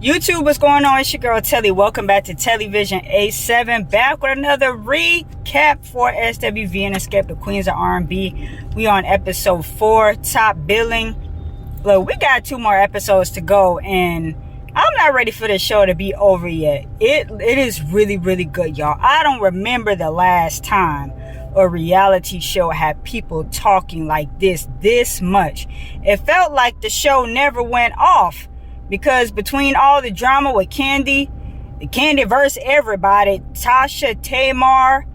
YouTube, what's going on? It's your girl Telly. Welcome back to TelliVision87. Back with another recap for SWV and Xscape, the Queens of R&B. We on episode 4, top billing. Look, we got 2 more episodes to go, and I'm not ready for this show to be over yet. It is really, really good, y'all. I don't remember the last time a reality show had people talking like this much. It felt like the show never went off. Because between all the drama with Candy, the Candyverse, everybody, Tasha, Tamar,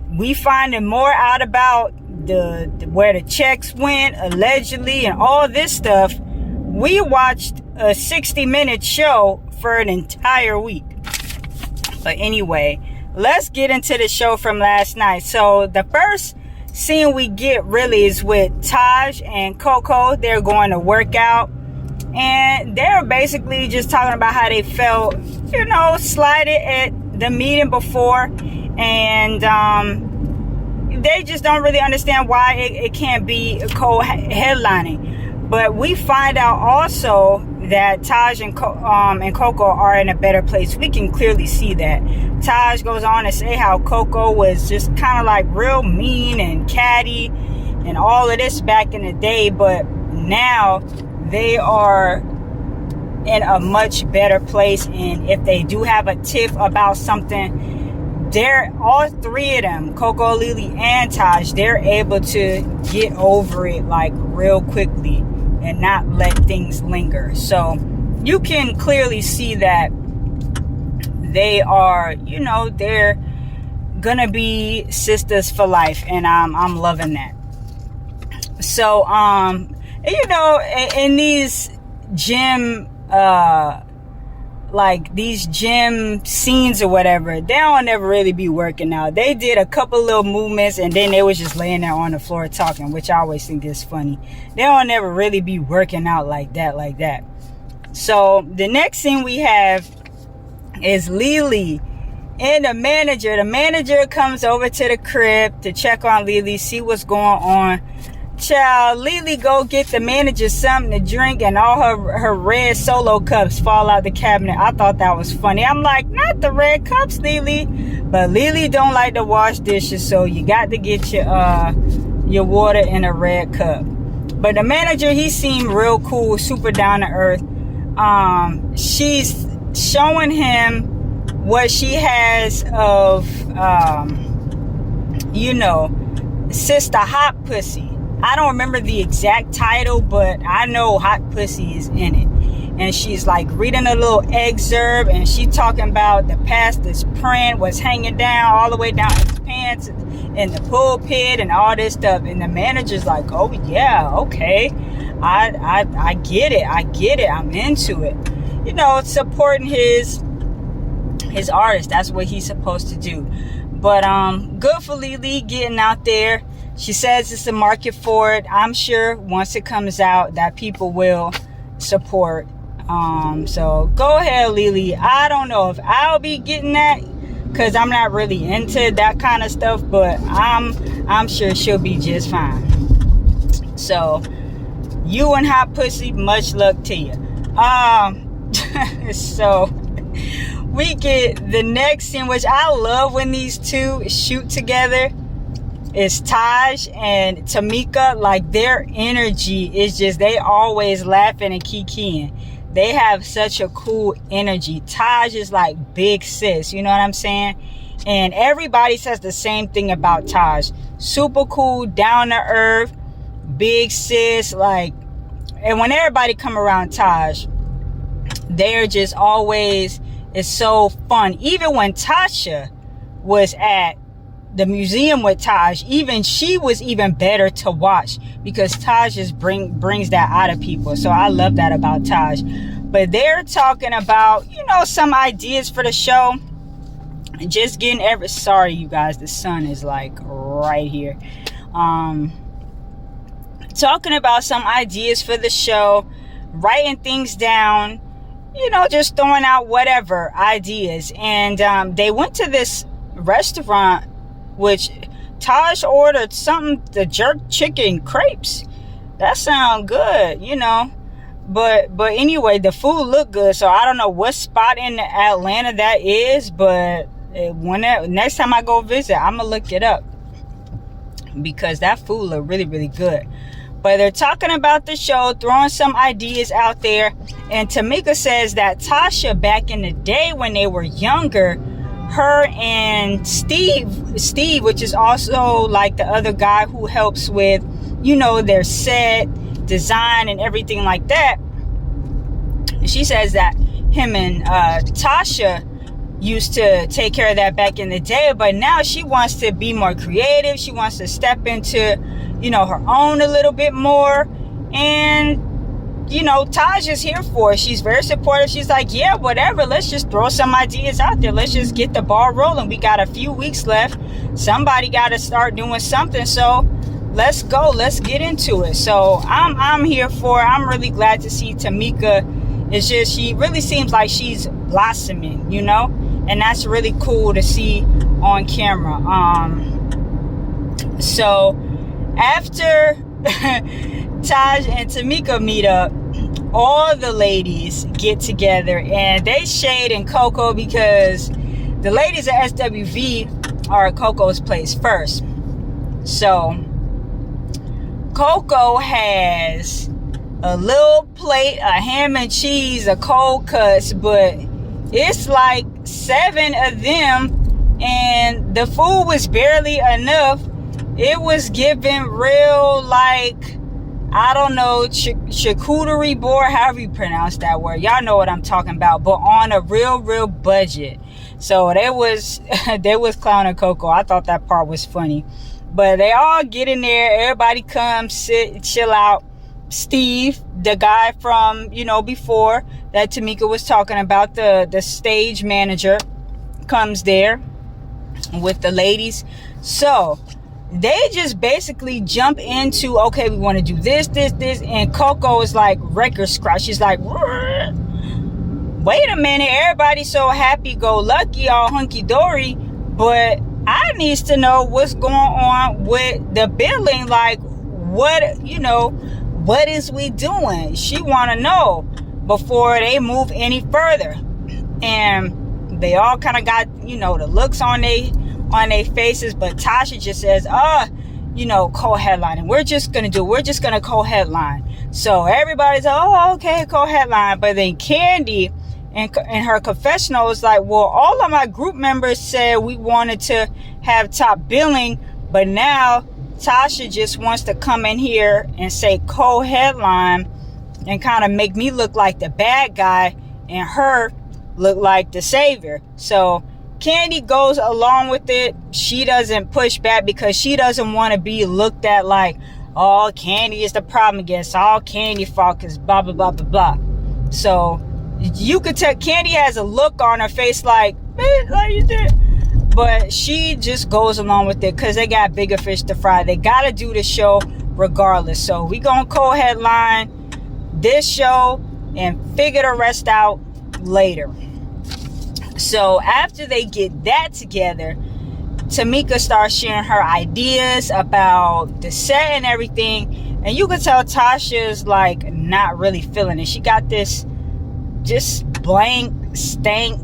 we finding more out about the where the checks went, allegedly, and all this stuff. We watched a 60-minute show for an entire week. But anyway, let's get into the show from last night. So the first scene we get really is with Taj and Coco. They're going to work out. And they're basically just talking about how they felt, slighted at the meeting before. And they just don't really understand why it can't be co-headlining. But we find out also that Taj and Coco are in a better place. We can clearly see that. Taj goes on to say how Coco was just kind of like real mean and catty and all of this back in the day. But now they are in a much better place, and if they do have a tiff about something, they're all 3 of them, Coco, Lily, and Taj, they're able to get over it like real quickly and not let things linger. So you can clearly see that they are, they're gonna be sisters for life, and I'm loving that. So in these gym these gym scenes or whatever, they don't never really be working out. They did a couple little movements and then they was just laying there on the floor talking, which I always think is funny. They don't never really be working out like that. So the next scene we have is Lily and the manager. The manager comes over to the crib to check on Lily, see what's going on. Child, Lily go get the manager something to drink, and all her red Solo cups fall out the cabinet. I thought that was funny. I'm like, not the red cups, Lily. But Lily don't like to wash dishes, so you got to get your water in a red cup. But the manager, he seemed real cool, super down to earth. She's showing him what she has of Sister Hot Pussy. I don't remember the exact title, but I know Hot Pussy is in it. And she's like reading a little excerpt, and she talking about the pastor's print was hanging down all the way down his pants in the pulpit and all this stuff. And the manager's like, oh yeah, okay, I get it, I'm into it. Supporting his artist. That's what he's supposed to do. But good for Lily getting out there. She says it's a market for it. I'm sure once it comes out that people will support. So go ahead, Lily. I don't know if I'll be getting that because I'm not really into that kind of stuff, but I'm sure she'll be just fine. So you and Hot Pussy, much luck to you. So we get the next scene, which I love when these two shoot together. It's Taj and Tamika. Like, their energy is just, they always laughing and kikiing. They have such a cool energy. Taj is like big sis, you know what I'm saying? And everybody says the same thing about Taj. Super cool, down to earth, big sis. Like, and when everybody come around Taj, they're just always, it's so fun. Even when Tasha was at the museum with Taj, even she was even better to watch because Taj just brings that out of people. So I love that about Taj. But they're talking about, some ideas for the show. Just getting sorry, you guys, the sun is like right here. Talking about some ideas for the show, writing things down, just throwing out whatever ideas. And they went to this restaurant, which Taj ordered something, the jerk chicken crepes. That sound good, But anyway, the food looked good. So I don't know what spot in Atlanta that is, but next time I go visit, I'm gonna look it up, because that food looked really, really good. But they're talking about the show, throwing some ideas out there. And Tamika says that Tasha, back in the day when they were younger, her and Steve, which is also like the other guy who helps with, you know, their set design and everything like that. She says that him and Tasha used to take care of that back in the day, but now she wants to be more creative. She wants to step into, you know, her own a little bit more. And, you know, Taj is here for it. She's very supportive. She's like, yeah, whatever. Let's just throw some ideas out there. Let's just get the ball rolling. We got a few weeks left. Somebody got to start doing something. So let's go. Let's get into it. So I'm here for it. I'm really glad to see Tamika. It's just, she really seems like she's blossoming, you know, and that's really cool to see on camera. So after Taj and Tamika meet up, all the ladies get together and they shade and Coco, because the ladies at SWV are at Coco's place first. So Coco has a little plate of ham and cheese, a cold cuts, but it's like 7 of them, and the food was barely enough. It was given real, like, I don't know, charcuterie board, however you pronounce that word. Y'all know what I'm talking about, but on a real budget. So they was clowning Coco. I thought that part was funny. But they all get in there. Everybody comes, sit, chill out. Steve, the guy from, you know, before that Tamika was talking about, the stage manager, comes there with the ladies. So they just basically jump into, okay, we want to do this, and Coco is like record scratch. She's like, wait a minute, everybody's so happy-go-lucky, all hunky-dory, but I needs to know what's going on with the billing. Like, what, you know, what is we doing? She want to know before they move any further. And they all kind of got, you know, the looks on their faces, but Tasha just says, you know, co-headlining. We're just going to co-headline. So everybody's like, oh, okay, co-headline. But then Candy in her confessional was like, well, all of my group members said we wanted to have top billing, but now Tasha just wants to come in here and say co-headline and kind of make me look like the bad guy and her look like the savior. So Candy goes along with it. She doesn't push back because she doesn't want to be looked at like, oh, Candy is the problem again. It's all Candy fault because blah, blah, blah, blah, blah. So you could tell Candy has a look on her face like, man, like you did. But she just goes along with it because they got bigger fish to fry. They got to do the show regardless. So we going to co-headline this show and figure the rest out later. So after they get that together, Tamika starts sharing her ideas about the set and everything. And you can tell Tasha's like not really feeling it. She got this just blank stank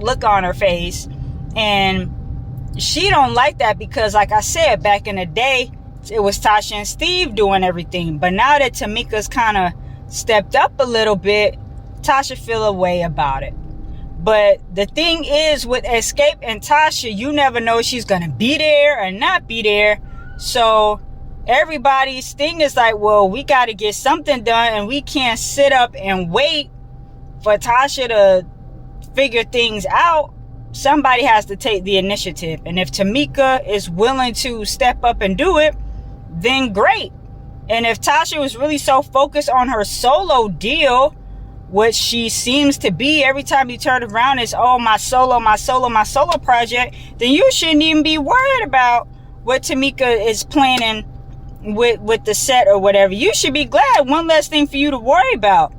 look on her face. And she don't like that because, like I said, back in the day, it was Tasha and Steve doing everything. But now that Tamika's kind of stepped up a little bit, Tasha feel a way about it. But the thing is, with Xscape and Tasha, you never know if she's going to be there or not be there. So everybody's thing is like, well, we got to get something done, and we can't sit up and wait for Tasha to figure things out. Somebody has to take the initiative. And if Tamika is willing to step up and do it, then great. And if Tasha was really so focused on her solo deal, which she seems to be, every time you turn around, it's, oh, my solo project, then you shouldn't even be worried about what Tamika is planning with the set or whatever. You should be glad. One less thing for you to worry about.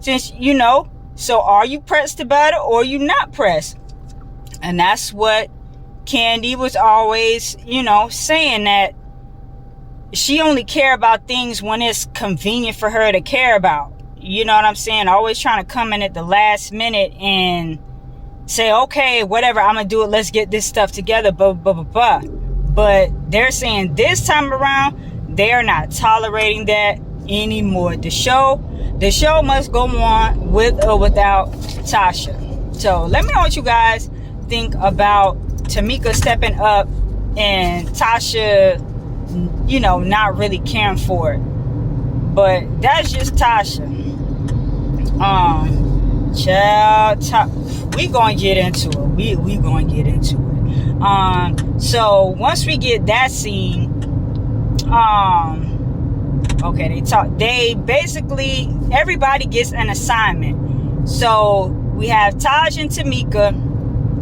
Since, you know, so are you pressed about it or are you not pressed? And that's what Candy was always, you know, saying, that she only care about things when it's convenient for her to care about. You know what I'm saying? Always trying to come in at the last minute and say, okay, whatever, I'm gonna do it, let's get this stuff together, but they're saying this time around they're not tolerating that anymore. The show must go on with or without Tasha. So let me know what you guys think about Tamika stepping up and Tasha, you know, not really caring for it. But that's just Tasha. We gonna get into it. We gonna get into it. So once we get that scene, okay, they basically, everybody gets an assignment. So we have Taj and Tamika.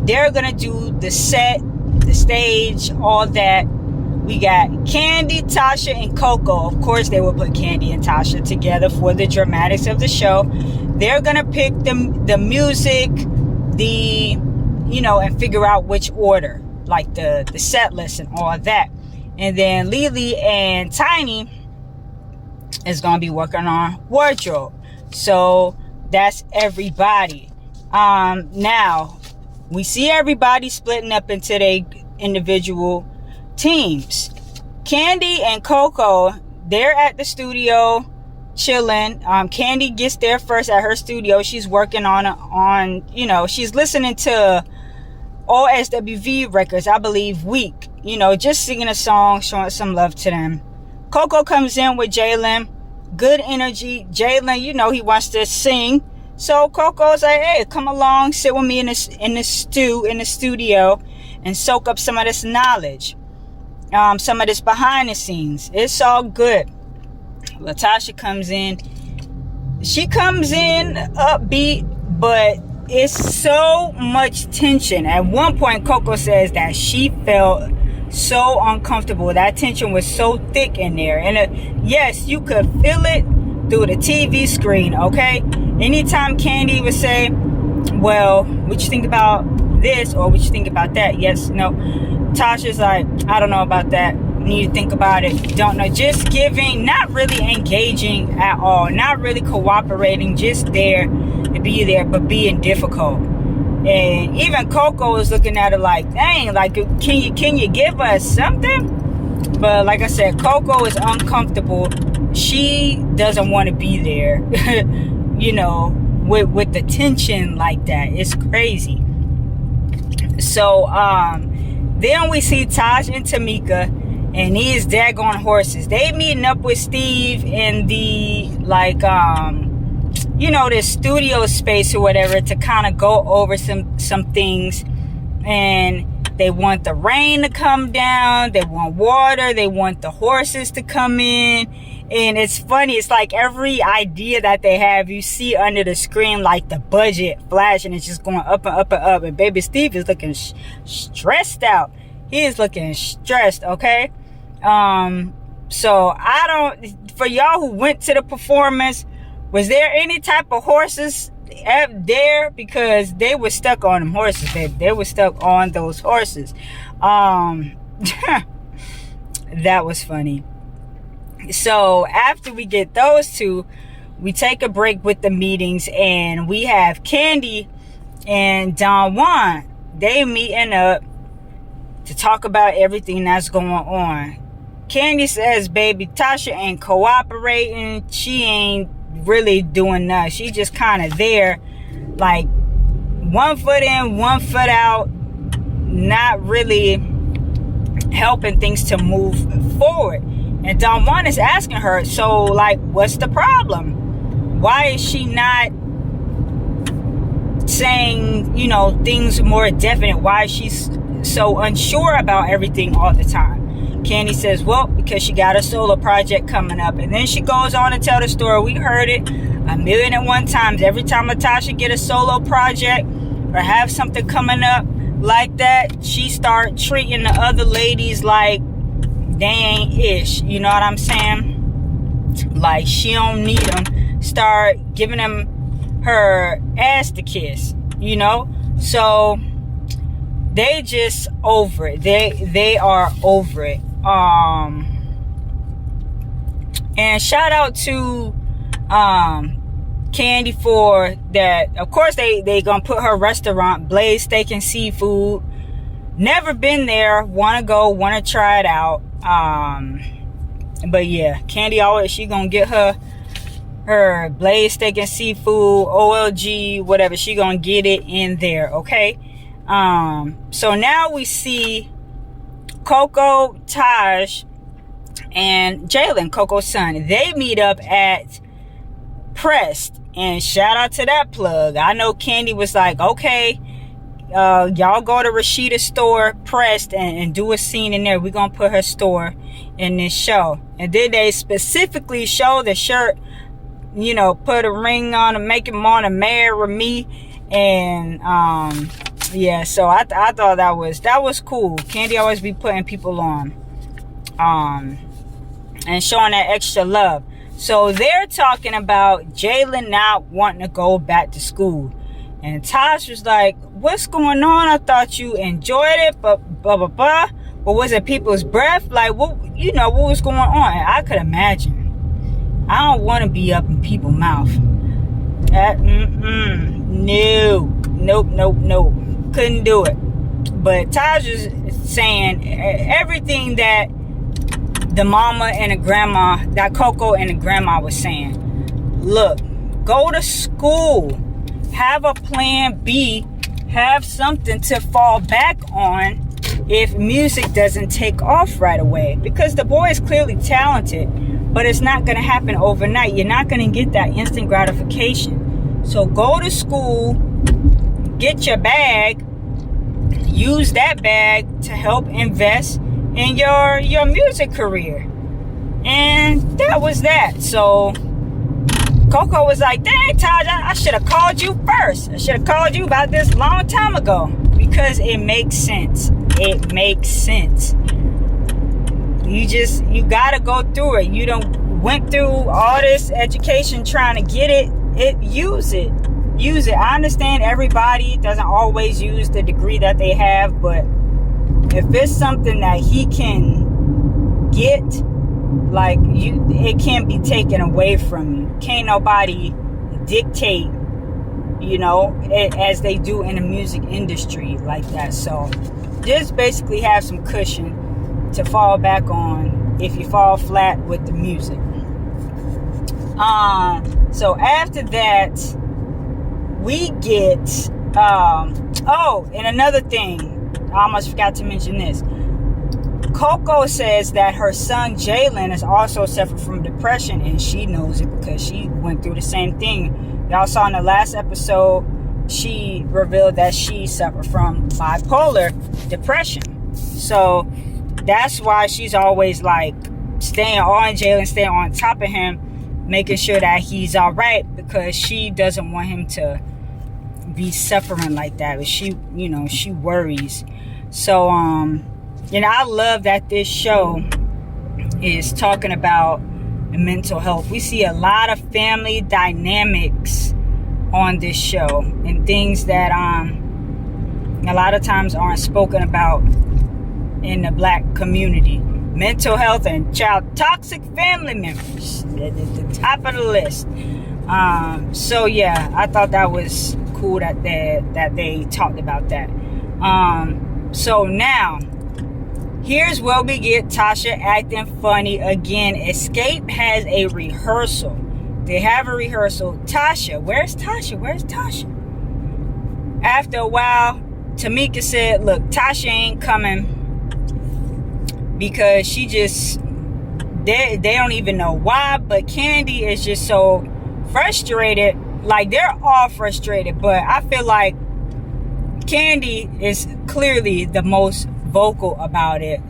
They're gonna do the set, the stage, all that. We got Kandi, Tasha, and Coco. Of course, they will put Kandi and Tasha together for the dramatics of the show. They're gonna pick the music, and figure out which order, like the set list and all that. And then Lily and Tiny is gonna be working on wardrobe. So that's everybody. Now we see everybody splitting up into their individual teams. Kandi and Coco, they're at the studio chilling. Kandi gets there first at her studio. She's working on she's listening to all SWV records, I believe, week. Just singing a song, showing some love to them. Coco comes in with Jalen. Good energy. Jalen, he wants to sing. So Coco's like, hey, come along, sit with me in the studio and soak up some of this knowledge. Some of this behind the scenes. It's all good. Latasha comes in. She comes in upbeat, but it's so much tension. At one point, Coco says that she felt so uncomfortable. That tension was so thick in there. And yes, you could feel it through the TV screen, okay? Anytime Kandi would say, well, what you think about this or what you think about that? Yes, no. Tasha's like, I don't know about that. Need to think about it. Don't know. Just giving, not really engaging at all. Not really cooperating. Just there to be there, but being difficult. And even Coco is looking at her like, dang, like, can you give us something? But like I said, Coco is uncomfortable. She doesn't want to be there. With the tension like that. It's crazy. So, then we see Taj and Tamika and these daggone horses. They meeting up with Steve in the, the studio space or whatever to kind of go over some things. And they want the rain to come down. They want water. They want the horses to come in. And it's funny. It's like every idea that they have, you see under the screen, like the budget flashing. It's just going up and up and up. And baby Steve is looking stressed out. He is looking stressed, okay? So for y'all who went to the performance, was there any type of horses there? Because they were stuck on them horses. They were stuck on those horses. That was funny. So after we get those two, we take a break with the meetings, and we have Kandi and Don Juan. They meeting up to talk about everything that's going on. Kandi says, baby, Tasha ain't cooperating. She ain't really doing nothing. She just kind of there, like, one foot in, one foot out, not really helping things to move forward. And Don Juan is asking her, so, like, what's the problem? Why is she not saying, things more definite? Why is she so unsure about everything all the time? Kandi says, well, because she got a solo project coming up. And then she goes on to tell the story. We heard it 1,000,001 times. Every time Natasha get a solo project or have something coming up like that, she start treating the other ladies like they ain't ish. You know what I'm saying? Like she don't need them. Start giving them her ass to kiss. So they just over it. They are over it. And shout out to Candy for that. Of course, they gonna put her restaurant, Blaze Steak and Seafood. Never been there. Want to go. Want to try it out. But yeah, Candy always, she gonna get her Blaze Steak and Seafood, OLG, whatever. She gonna get it in there. Okay. So now we see Coco, Taj, and Jalen, Coco's son. They meet up at Pressed, and shout out to that plug. I know Candy was like, okay, y'all go to Rashida's store, Pressed, and do a scene in there. We're gonna put her store in this show. And then they specifically show the shirt, you know, put a ring on and make him want to marry me. And yeah, so I thought that was cool. Candy always be putting people on and showing that extra love. So they're talking about Jalen not wanting to go back to school. And Tosh was like, what's going on? I thought you enjoyed it, but blah, blah, blah. But was it people's breath? Like, what, you know, what was going on? And I could imagine. I don't want to be up in people's mouth. Nope. Couldn't do it. But Taj was saying everything that the mama and the grandma, that Coco and the grandma was saying. Look, go to school. Have a plan B. Have something to fall back on if music doesn't take off right away. Because the boy is clearly talented, but it's not going to happen overnight. You're not going to get that instant gratification. So go to school, get your bag, use that bag to help invest in your music career. And that was that. So Coco was like, dang, Taj, I should have called you first. I should have called you about this long time ago. Because it makes sense. It makes sense. You gotta go through it. You don't went through all this education trying to get it. Use it. I understand everybody doesn't always use the degree that they have, but if it's something that he can get, like, it can't be taken away from you. Can't nobody dictate, you know, as they do in the music industry like that. So just basically have some cushion to fall back on if you fall flat with the music. So after that, we get and another thing, I almost forgot to mention this. Coco says that her son Jalen has also suffered from depression, and she knows it because she went through the same thing. Y'all saw in the last episode, she revealed that she suffered from bipolar depression. So that's why she's always like staying on Jalen, staying on top of him, making sure that he's all right, because she doesn't want him to be suffering like that. But she worries. So I love that this show is talking about mental health. We see a lot of family dynamics on this show, and things that a lot of times aren't spoken about in the black community. Mental health and child toxic family members at the top of the list. So yeah, I thought that was cool that they talked about that. So now here's where we get Tasha acting funny again. Xscape has a rehearsal. They have a rehearsal. Tasha, where's Tasha? After a while, Tamika said, look, Tasha ain't coming because she just, they don't even know why, but Candy is just so frustrated. Like, they're all frustrated, but I feel like Candy is clearly the most vocal about it.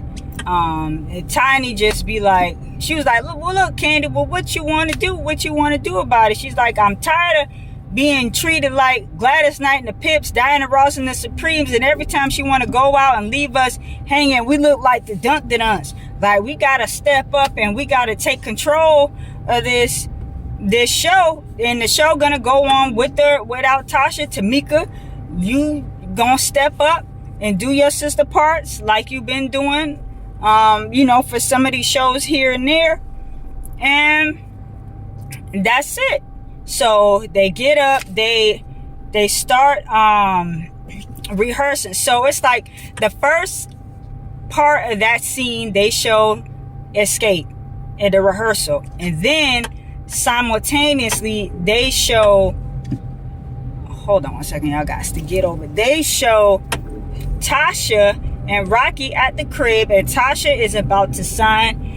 Tiny just be like, she was like, look, Candy, well, what you want to do about it? She's like, I'm tired of being treated like Gladys Knight and the Pips, Diana Ross and the Supremes, and every time she want to go out and leave us hanging, we look like the Dunk-da-Dunks. Like, we gotta step up and we gotta take control of this show, and the show gonna go on without Tasha. Tamika, you gonna step up and do your sister parts like you've been doing, for some of these shows here and there, and that's it. So they get up, they start rehearsing. So it's like the first part of that scene, they show Xscape at the rehearsal, and then simultaneously they show, hold on one second, y'all got to get over, they show Tasha and Rocky at the crib, and Tasha is about to sign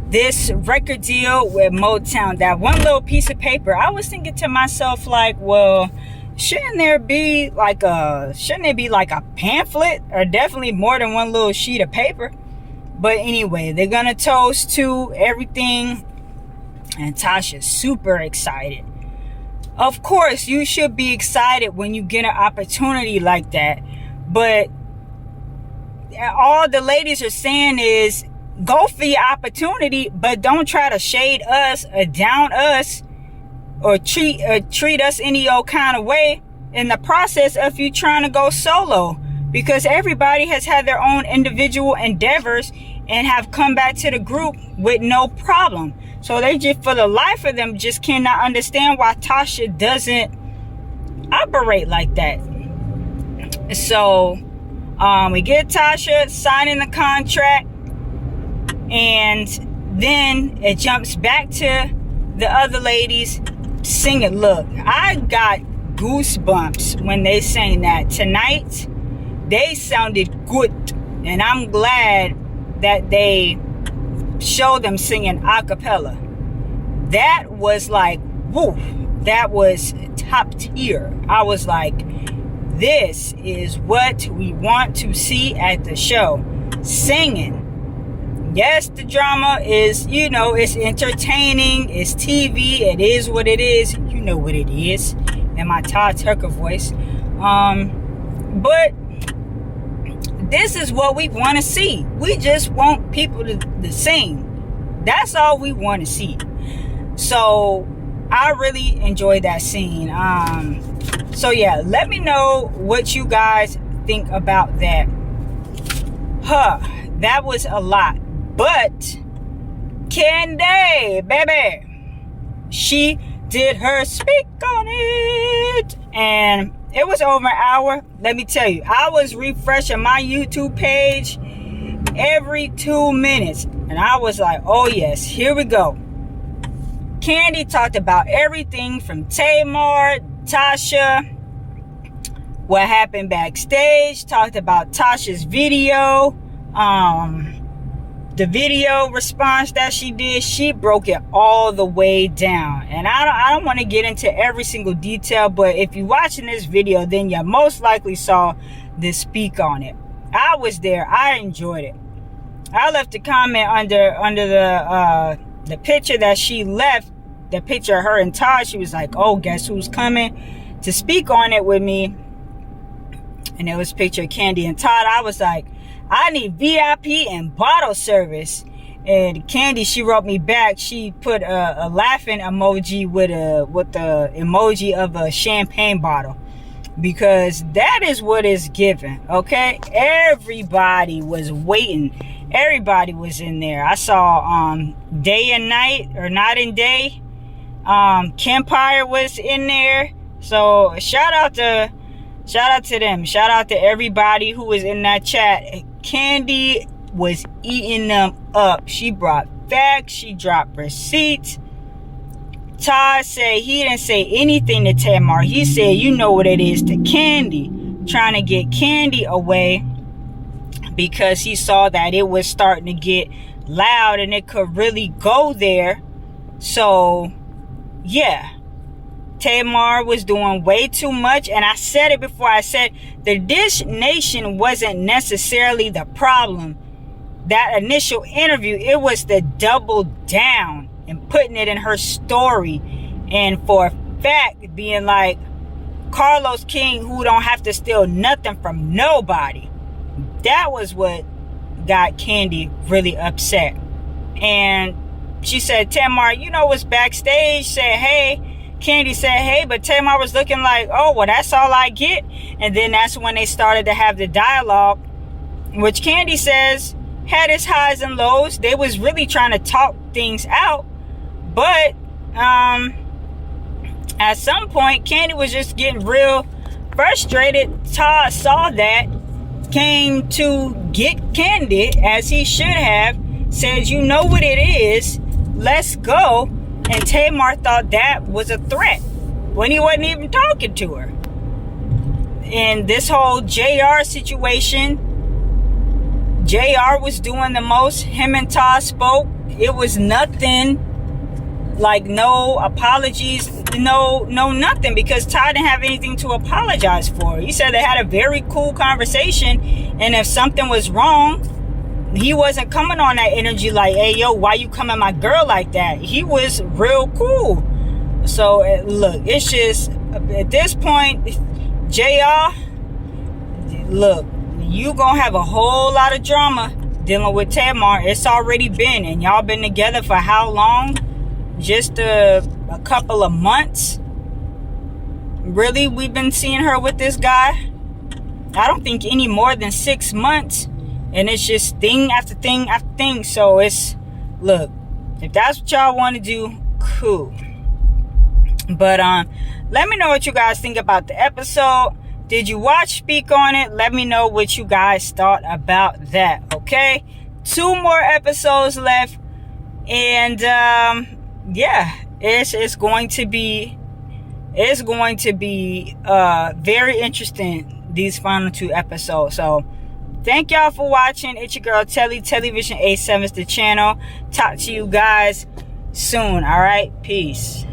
this record deal with Motown. That one little piece of paper, I was thinking to myself, like, well, shouldn't there be like a pamphlet, or definitely more than one little sheet of paper? But anyway, they're gonna toast to everything, and Tasha's super excited. Of course, you should be excited when you get an opportunity like that, but all the ladies are saying is, go for your opportunity, but don't try to shade us or down us or treat us any old kind of way in the process of you trying to go solo, because everybody has had their own individual endeavors and have come back to the group with no problem. So they just, for the life of them, just cannot understand why Tasha doesn't operate like that. So we get Tasha signing the contract, and then it jumps back to the other ladies singing. Look, I got goosebumps when they sang that tonight. They sounded good, and I'm glad that they showed them singing a cappella. That was like, woo, that was top tier. I was like, this is what we want to see at the show. Singing. Yes, the drama is, it's entertaining. It's TV. It is what it is. You know what it is. In my Todd Tucker voice. But this is what we want to see. We just want people to sing. That's all we want to see. So I really enjoyed that scene. So yeah, let me know what you guys think about that. That was a lot. But Candy, baby, she did her speak on it, and it was over an hour. Let me tell you, I was refreshing my YouTube page every 2 minutes, and I was like, oh yes, here we go. Candy talked about everything from Tamar, Tasha, what happened backstage, talked about Tasha's video, the video response that she did. She broke it all the way down, and I don't want to get into every single detail, but if you're watching this video, then you most likely saw this speak on it. I was there. I enjoyed it. I left a comment under the picture that she left, the picture of her and Todd. She was like, oh, guess who's coming to speak on it with me? And it was a picture of Candy and Todd. I was like, I need VIP and bottle service. And Candy, she wrote me back. She put a laughing emoji with the emoji of a champagne bottle, because that is what is given. Okay, everybody was waiting. Everybody was in there. I saw Day and Night, or Night and Day. Kempire was in there. So shout out to them. Shout out to everybody who was in that chat. Candy was eating them up. She brought facts. She dropped receipts. Todd said he didn't say anything to Tamar. He said, you know what it is, to Candy. Trying to get Candy away, because he saw that it was starting to get loud and it could really go there. So, yeah. Tamar was doing way too much, and I said it before. I said the Dish Nation wasn't necessarily the problem. That initial interview, it was the double down and putting it in her story, and for a fact being like Carlos King, who don't have to steal nothing from nobody. That was what got Candy really upset. And she said, Tamar, what's backstage? Said, hey. Candy said, hey, but Tamar was looking like, oh, well, that's all I get. And then that's when they started to have the dialogue, which Candy says had its highs and lows. They was really trying to talk things out. But At some point, Candy was just getting real frustrated. Todd saw that, came to get Candy, as he should have, says, you know what it is, let's go. And Tamar thought that was a threat when he wasn't even talking to her. And this whole JR situation, JR was doing the most. Him and Todd spoke. It was nothing, like no apologies, no nothing, because Todd didn't have anything to apologize for. He said they had a very cool conversation, and if something was wrong, he wasn't coming on that energy like, hey, yo, why you coming at my girl like that? He was real cool. So, look, it's just, at this point, JR, look, you gonna have a whole lot of drama dealing with Tamar. It's already been, and y'all been together for how long? Just a couple of months. Really, we've been seeing her with this guy? I don't think any more than 6 months. And it's just thing after thing after thing. So it's, look, if that's what y'all want to do, cool. But let me know what you guys think about the episode. Did you watch Speak on it? Let me know what you guys thought about that. Okay, 2 more episodes left, and yeah, it's going to be very interesting, these final 2 episodes. So thank y'all for watching. It's your girl Telly. TelliVision87 is the channel. Talk to you guys soon. All right, peace.